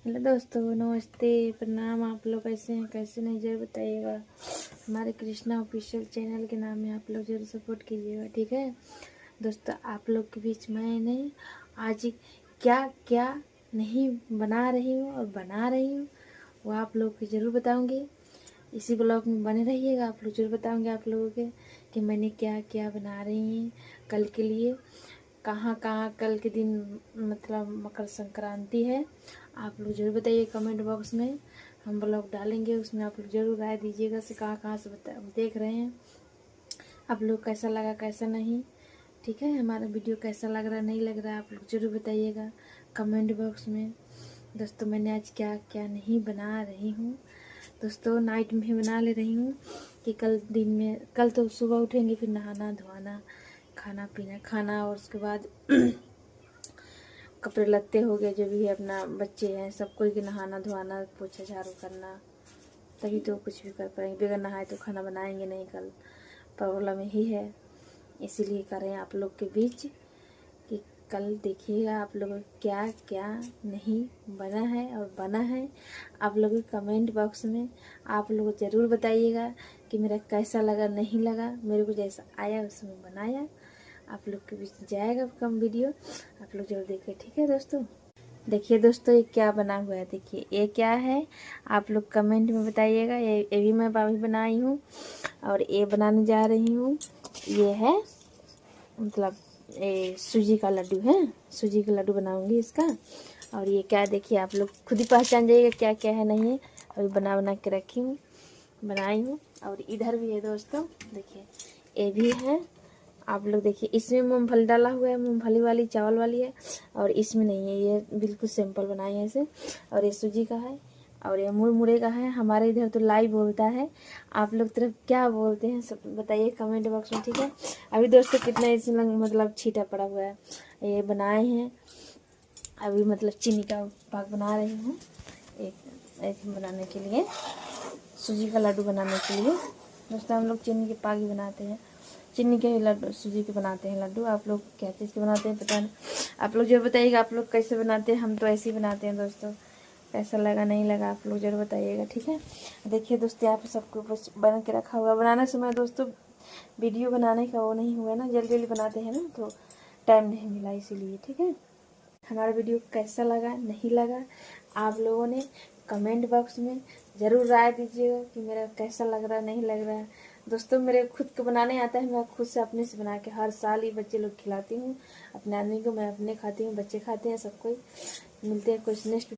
Hello दोस्तों, नमस्ते, प्रणाम। आप लोग कैसे हैं, कैसे नहीं जरूर बताइएगा। हमारे कृष्णा ऑफिशियल चैनल के नाम में आप लोग जरूर सपोर्ट कीजिएगा, ठीक है दोस्तों। आप लोग के बीच मैंने आज क्या क्या नहीं बना रही हूँ और बना रही हूँ वो आप लोग को ज़रूर बताऊँगी। इसी ब्लॉग में बने रहिएगा, आप लोग जरूर बताऊँगी आप लोगों के कि मैंने क्या क्या बना रही हैं कल के लिए। कहाँ कहाँ कल के दिन मतलब मकर संक्रांति है। आप लोग जरूर बताइए कमेंट बॉक्स में, हम ब्लॉग डालेंगे उसमें आप लोग जरूर राय दीजिएगा से कहाँ कहाँ से देख रहे हैं, आप लोग कैसा लगा कैसा नहीं, ठीक है। हमारा वीडियो कैसा लग रहा नहीं लग रहा है आप लोग जरूर बताइएगा कमेंट बॉक्स में। दोस्तों मैंने आज क्या क्या नहीं बना रही हूँ दोस्तों, नाइट में ही बना ले रही हूँ कि कल दिन में, कल तो सुबह उठेंगे फिर नहाना धोना खाना पीना खाना और उसके बाद कपड़े लत्ते हो गए जो भी है, अपना बच्चे हैं सबको के नहाना धोना पोछा झाड़ू करना, तभी तो कुछ भी कर पाएंगे। बगैर नहाए तो खाना बनाएंगे नहीं, कल प्रॉब्लम यही है। इसीलिए कर रहे हैं आप लोग के बीच कि कल देखिएगा आप लोग क्या क्या नहीं बना है और बना है। आप लोग कमेंट बॉक्स में आप लोग ज़रूर बताइएगा कि मेरा कैसा लगा नहीं लगा, मेरे को जैसा आया उसमें बनाया। आप लोग के बीच जाएगा कम वीडियो, आप लोग जरूर देखें, ठीक है दोस्तों। देखिए दोस्तों ये क्या बना हुआ है, देखिए ये क्या है आप लोग कमेंट में बताइएगा। ये भी मैं भाभी बनाई हूँ और ये बनाने जा रही हूँ। ये है मतलब ये सूजी का लड्डू है, सूजी का लड्डू बनाऊंगी इसका। और ये क्या देखिए आप लोग खुद ही पहचान जाइएगा क्या क्या है नहीं है। अभी बना बना के रखी हूँ, बनाई हूँ। और इधर भी है दोस्तों, देखिए ये भी है। आप लोग देखिए इसमें मूंगफली डाला हुआ है, मूंगफली वाली चावल वाली है और इसमें नहीं है, ये बिल्कुल सिंपल बनाई है इसे। और ये सूजी का है और ये मुरमुरे का है। हमारे इधर तो लाई बोलता है, आप लोग तरफ क्या बोलते हैं सब बताइए कमेंट बॉक्स में, ठीक है। अभी दोस्तों कितना इसमें मतलब छीटा पड़ा हुआ है, ये बनाए हैं अभी मतलब चीनी का पाक बना रही हूँ एक बनाने के लिए, सूजी का लड्डू बनाने के लिए। दोस्तों हम लोग चीनी के पाक ही बनाते हैं, चीनी के लड्डू सूजी के बनाते हैं लड्डू। आप लोग क्या चीज़ के बनाते हैं पता नहीं, आप लोग जरूर बताइएगा आप लोग कैसे बनाते हैं। हम तो ऐसे ही बनाते हैं दोस्तों, कैसा लगा नहीं लगा आप लोग जरूर बताइएगा, ठीक है। देखिए दोस्तों यहाँ पे सबको कुछ बन के रखा हुआ। बनाने समय दोस्तों वीडियो बनाने का वो नहीं हुआ ना, जल्दी जल्दी बनाते हैं ना तो टाइम नहीं मिला इसीलिए, ठीक है। हमारा वीडियो कैसा लगा नहीं लगा आप लोगों ने कमेंट बॉक्स में ज़रूर राय दीजिएगा कि मेरा कैसा लग रहा नहीं लग रहा है। दोस्तों मेरे खुद को बनाने आता है, मैं खुद से अपने से बना के हर साल ही बच्चे लोग खिलाती हूँ, अपने आदमी को मैं अपने खाती हूँ, बच्चे खाते हैं, सबको। मिलते हैं कुछ नेक्स्ट